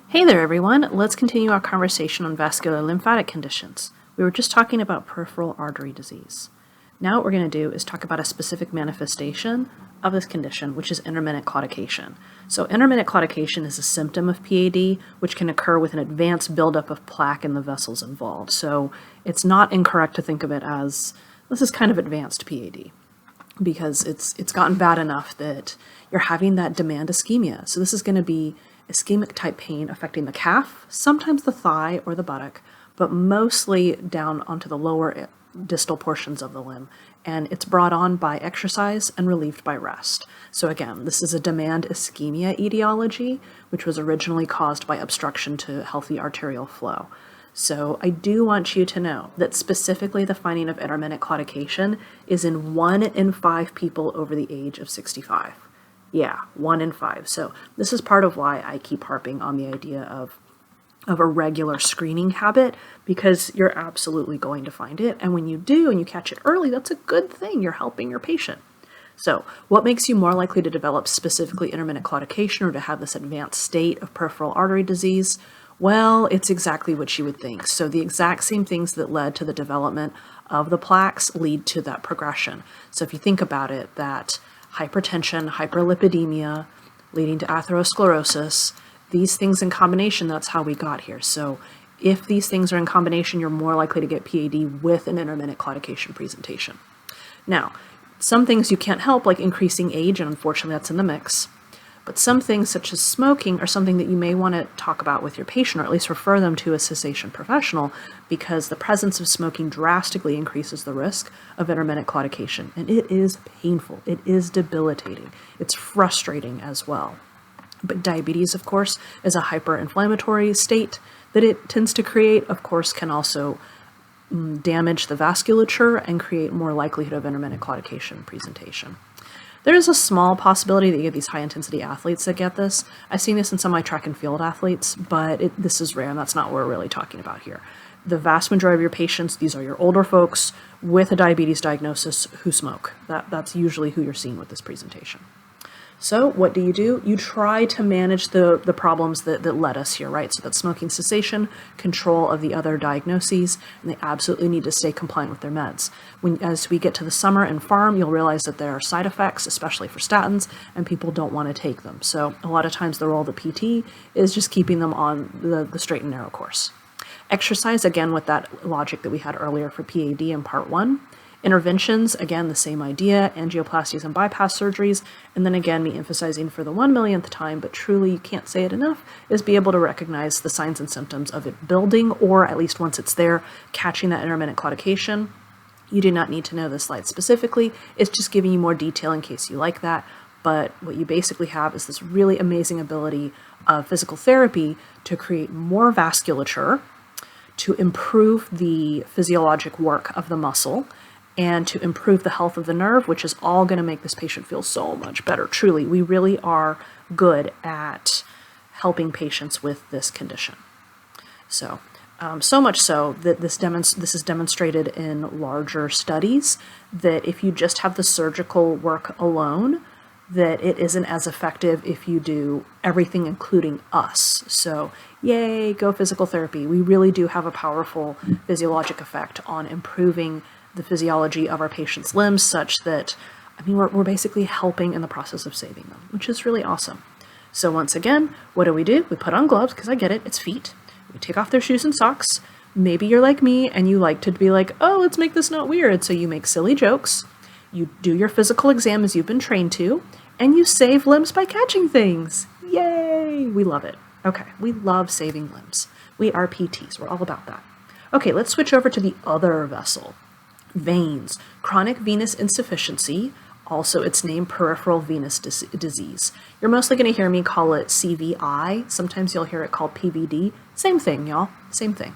Hey there, everyone. Let's continue our conversation on vascular lymphatic conditions. We were just talking about peripheral artery disease. Now what we're going to do is talk about a specific manifestation of this condition, which is intermittent claudication. So intermittent claudication is a symptom of PAD, which can occur with an advanced buildup of plaque in the vessels involved. So it's not incorrect to think of it as, this is kind of advanced PAD, because it's gotten bad enough that you're having that demand ischemia. So this is going to be ischemic type pain affecting the calf, sometimes the thigh or the buttock, but mostly down onto the lower distal portions of the limb. And it's brought on by exercise and relieved by rest. So again, this is a demand ischemia etiology, which was originally caused by obstruction to healthy arterial flow. So I do want you to know that specifically the finding of intermittent claudication is in 1 in 5 people over the age of 65. Yeah, 1 in 5. So this is part of why I keep harping on the idea of a regular screening habit, because you're absolutely going to find it. And when you do and you catch it early, that's a good thing. You're helping your patient. So what makes you more likely to develop specifically intermittent claudication or to have this advanced state of peripheral artery disease? Well, it's exactly what you would think. So the exact same things that led to the development of the plaques lead to that progression. So if you think about it, that hypertension, hyperlipidemia, leading to atherosclerosis, these things in combination, that's how we got here. So if these things are in combination, you're more likely to get PAD with an intermittent claudication presentation. Now, some things you can't help, like increasing age, and unfortunately that's in the mix. But some things such as smoking are something that you may want to talk about with your patient, or at least refer them to a cessation professional, because the presence of smoking drastically increases the risk of intermittent claudication. And it is painful. It is debilitating. It's frustrating as well. But diabetes, of course, is a hyperinflammatory state that it tends to create, of course, can also damage the vasculature and create more likelihood of intermittent claudication presentation. There is a small possibility that you get these high-intensity athletes that get this. I've seen this in some of my track and field athletes, but this is rare, and that's not what we're really talking about here. The vast majority of your patients, these are your older folks with a diabetes diagnosis who smoke. That's usually who you're seeing with this presentation. So what do? You try to manage the problems that led us here, right? So that's smoking cessation, control of the other diagnoses, and they absolutely need to stay compliant with their meds. As we get to the summer and farm, you'll realize that there are side effects, especially for statins, and people don't want to take them. So a lot of times the role of the PT is just keeping them on the straight and narrow course. Exercise, again, with that logic that we had earlier for PAD in part 1. Interventions, again, the same idea, angioplasties and bypass surgeries, and then again, me emphasizing for the 1 millionth time, but truly you can't say it enough, is be able to recognize the signs and symptoms of it building, or at least once it's there, catching that intermittent claudication. You do not need to know this slide specifically. It's just giving you more detail in case you like that. But what you basically have is this really amazing ability of physical therapy to create more vasculature, to improve the physiologic work of the muscle, and to improve the health of the nerve, which is all going to make this patient feel so much better. Truly, we really are good at helping patients with this condition. So much so that this is demonstrated in larger studies, that if you just have the surgical work alone, that it isn't as effective if you do everything including us. So yay, go physical therapy. We really do have a powerful physiologic effect on improving the physiology of our patients' limbs, such that, we're basically helping in the process of saving them, which is really awesome. So once again, what do? We put on gloves, because I get it, it's feet. We take off their shoes and socks. Maybe you're like me and you like to be like, oh, let's make this not weird. So you make silly jokes, you do your physical exam as you've been trained to, and you save limbs by catching things. Yay! We love it. Okay, we love saving limbs. We are PTs, we're all about that. Okay, let's switch over to the other vessel. Veins, chronic venous insufficiency, also its name peripheral venous disease. You're mostly going to hear me call it CVI. Sometimes you'll hear it called PVD. Same thing, y'all. Same thing.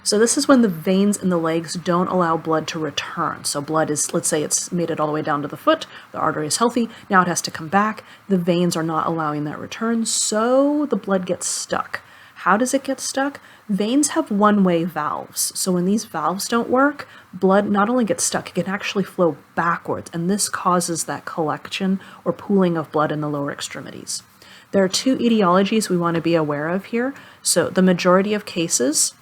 So this is when the veins in the legs don't allow blood to return. So blood is, let's say it's made it all the way down to the foot, the artery is healthy, now it has to come back. The veins are not allowing that return, so the blood gets stuck. How does it get stuck? Veins have one-way valves. So when these valves don't work, blood not only gets stuck, it can actually flow backwards, and this causes that collection or pooling of blood in the lower extremities. There are two etiologies we want to be aware of here. So the majority of cases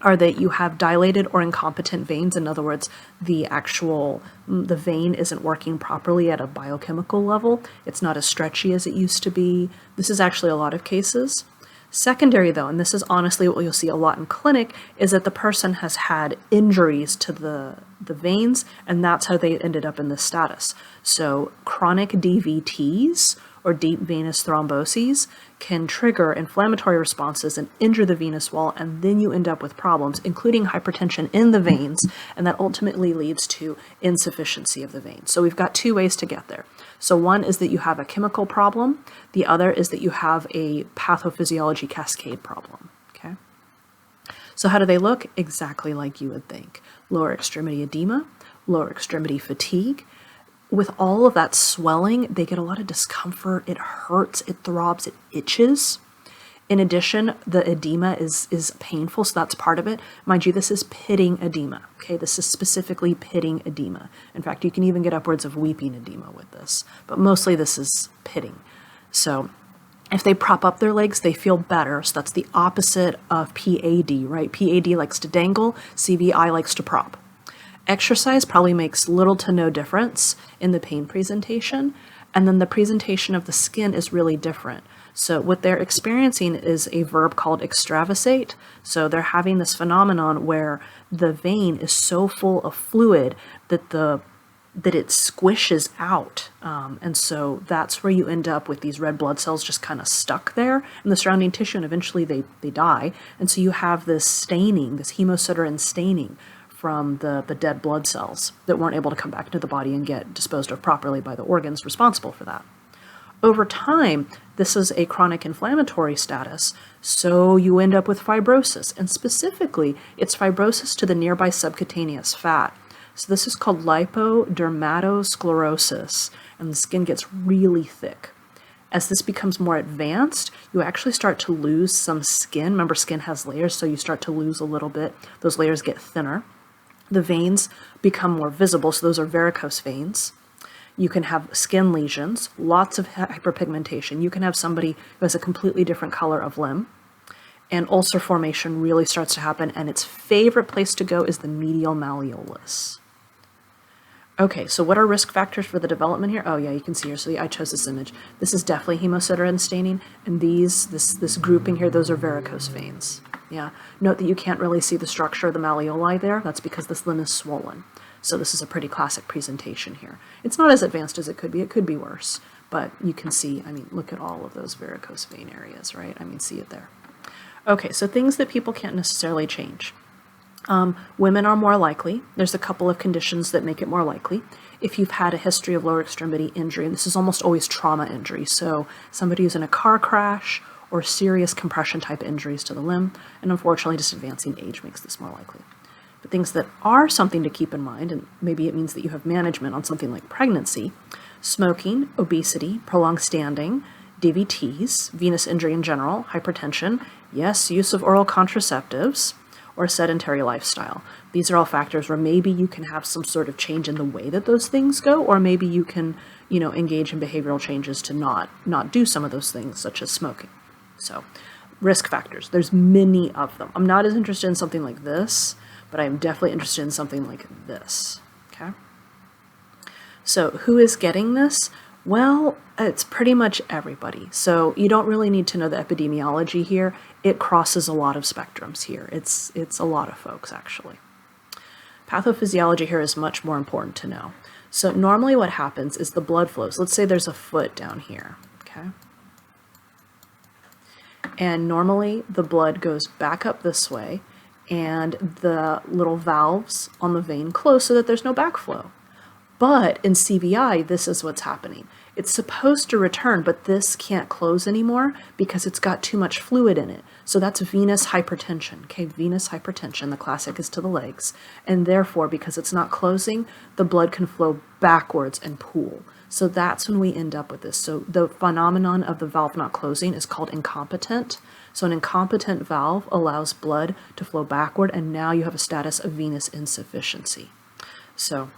are that you have dilated or incompetent veins. In other words, the vein isn't working properly at a biochemical level. It's not as stretchy as it used to be. This is actually a lot of cases. Secondary though, and this is honestly what you'll see a lot in clinic, is that the person has had injuries to the veins, and that's how they ended up in this status. So chronic DVTs, or deep venous thromboses, can trigger inflammatory responses and injure the venous wall, and then you end up with problems, including hypertension in the veins, and that ultimately leads to insufficiency of the veins. So we've got two ways to get there. So one is that you have a chemical problem, the other is that you have a pathophysiology cascade problem, okay? So how do they look? Exactly like you would think. Lower extremity edema, lower extremity fatigue. With all of that swelling, they get a lot of discomfort. It hurts, it throbs, it itches. In addition, the edema is painful, so that's part of it. Mind you, this is pitting edema, okay? This is specifically pitting edema. In fact, you can even get upwards of weeping edema with this, but mostly this is pitting. So if they prop up their legs, they feel better. So that's the opposite of PAD, right? PAD likes to dangle, CVI likes to prop. Exercise probably makes little to no difference in the pain presentation, and then the presentation of the skin is really different. So what they're experiencing is a verb called extravasate. So they're having this phenomenon where the vein is so full of fluid that it squishes out. And so that's where you end up with these red blood cells just kind of stuck there in the surrounding tissue, and eventually they die. And so you have this staining, this hemosiderin staining from the dead blood cells that weren't able to come back into the body and get disposed of properly by the organs responsible for that. Over time, this is a chronic inflammatory status, so you end up with fibrosis, and specifically, it's fibrosis to the nearby subcutaneous fat. So this is called lipodermatosclerosis, and the skin gets really thick. As this becomes more advanced, you actually start to lose some skin. Remember, skin has layers, so you start to lose a little bit. Those layers get thinner. The veins become more visible, so those are varicose veins. You can have skin lesions, lots of hyperpigmentation. You can have somebody who has a completely different color of limb, and ulcer formation really starts to happen, and its favorite place to go is the medial malleolus. Okay, so what are risk factors for the development here? Oh yeah, you can see here, so I chose this image. This is definitely hemosiderin staining, and this grouping here, those are varicose veins. Yeah, note that you can't really see the structure of the malleoli there. That's because this limb is swollen. So this is a pretty classic presentation here. It's not as advanced as it could be worse, but you can see, I mean, look at all of those varicose vein areas, right? I mean, see it there. Okay, so things that people can't necessarily change. Women are more likely. There's a couple of conditions that make it more likely. If you've had a history of lower extremity injury, and this is almost always trauma injury, so somebody who's in a car crash or serious compression type injuries to the limb, and unfortunately just advancing age makes this more likely. But things that are something to keep in mind, and maybe it means that you have management on something like pregnancy, smoking, obesity, prolonged standing, DVTs, venous injury in general, hypertension, yes, use of oral contraceptives, or sedentary lifestyle. These are all factors where maybe you can have some sort of change in the way that those things go, or maybe you can, engage in behavioral changes to not do some of those things, such as smoking. So, risk factors, there's many of them. I'm not as interested in something like this, but I'm definitely interested in something like this, okay? So, who is getting this? Well, it's pretty much everybody. So you don't really need to know the epidemiology here. It crosses a lot of spectrums here. It's a lot of folks, actually. Pathophysiology here is much more important to know. So normally what happens is the blood flows. Let's say there's a foot down here, okay? And normally the blood goes back up this way, and the little valves on the vein close so that there's no backflow. But in CVI, this is what's happening. It's supposed to return, but this can't close anymore because it's got too much fluid in it. So that's venous hypertension, okay? Venous hypertension, the classic is to the legs. And therefore, because it's not closing, the blood can flow backwards and pool. So that's when we end up with this. So the phenomenon of the valve not closing is called incompetent. So an incompetent valve allows blood to flow backward, and now you have a status of venous insufficiency. So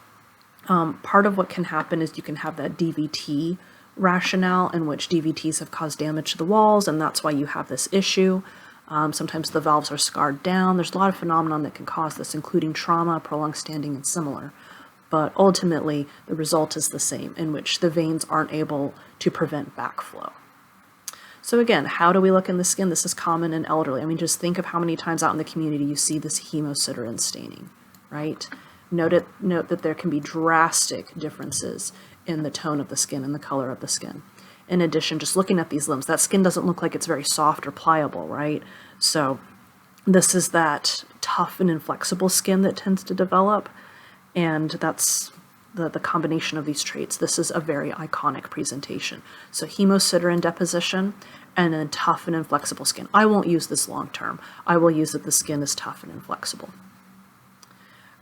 part of what can happen is you can have that DVT rationale in which DVTs have caused damage to the walls, and that's why you have this issue. Sometimes the valves are scarred down. There's a lot of phenomenon that can cause this, including trauma, prolonged standing, and similar. But ultimately, the result is the same, in which the veins aren't able to prevent backflow. So again, how do we look in the skin? This is common in elderly. I mean, just think of how many times out in the community you see this hemosiderin staining, right? Note that there can be drastic differences in the tone of the skin and the color of the skin. In addition, just looking at these limbs, that skin doesn't look like it's very soft or pliable, right? So this is that tough and inflexible skin that tends to develop, and that's the combination of these traits. This is a very iconic presentation. So hemosiderin deposition and then tough and inflexible skin. I won't use this long term. I will use that the skin is tough and inflexible.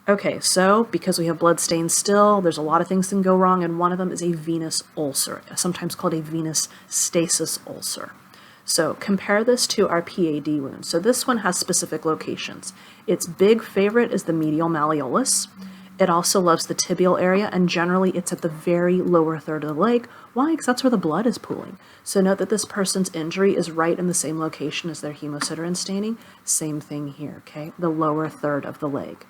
Okay, so because we have blood stains still, there's a lot of things that can go wrong, and one of them is a venous ulcer, sometimes called a venous stasis ulcer. So compare this to our PAD wound. So this one has specific locations. Its big favorite is the medial malleolus. It also loves the tibial area, and generally it's at the very lower third of the leg. Why? Because that's where the blood is pooling. So note that this person's injury is right in the same location as their hemosiderin staining. Same thing here, okay? The lower third of the leg.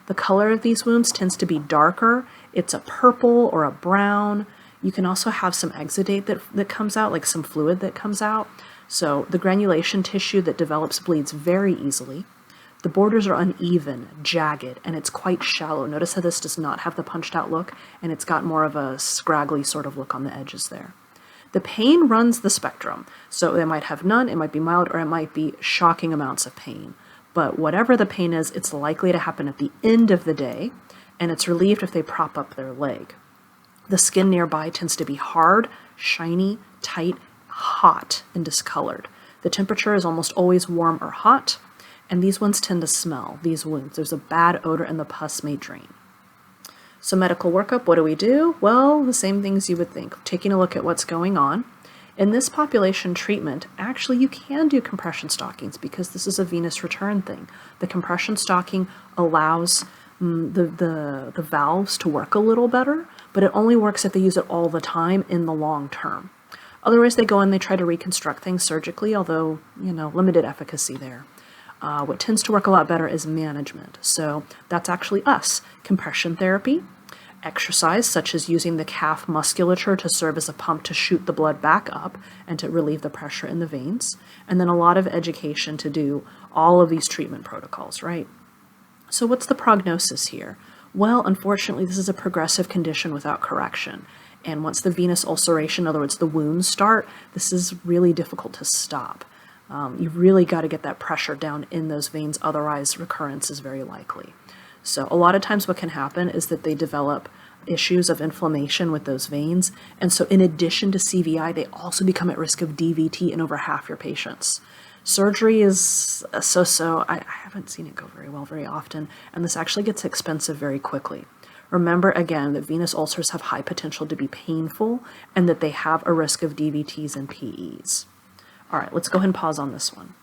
The color of these wounds tends to be darker. It's a purple or a brown. You can also have some exudate that comes out, like some fluid that comes out. So the granulation tissue that develops bleeds very easily. The borders are uneven, jagged, and it's quite shallow. Notice how this does not have the punched out look, and it's got more of a scraggly sort of look on the edges there. The pain runs the spectrum. So it might have none, it might be mild, or it might be shocking amounts of pain. But whatever the pain is, it's likely to happen at the end of the day, and it's relieved if they prop up their leg. The skin nearby tends to be hard, shiny, tight, hot, and discolored. The temperature is almost always warm or hot, and these ones tend to smell, these wounds. There's a bad odor and the pus may drain. So medical workup, what do? Well, the same things you would think. Taking a look at what's going on. In this population treatment, actually you can do compression stockings because this is a venous return thing. The compression stocking allows the valves to work a little better, but it only works if they use it all the time in the long term. Otherwise, they go in, they try to reconstruct things surgically, although, limited efficacy there. What tends to work a lot better is management. So that's actually us. Compression therapy, exercise, such as using the calf musculature to serve as a pump to shoot the blood back up and to relieve the pressure in the veins, and then a lot of education to do all of these treatment protocols, right? So what's the prognosis here? Well, unfortunately, this is a progressive condition without correction. And once the venous ulceration, in other words, the wounds start, this is really difficult to stop. You've really got to get that pressure down in those veins, otherwise recurrence is very likely. So a lot of times what can happen is that they develop issues of inflammation with those veins, and so in addition to CVI, they also become at risk of DVT in over half your patients. Surgery is so-so. I haven't seen it go very well very often, and this actually gets expensive very quickly. Remember again that venous ulcers have high potential to be painful and that they have a risk of DVTs and PEs. All right, let's go ahead and pause on this one.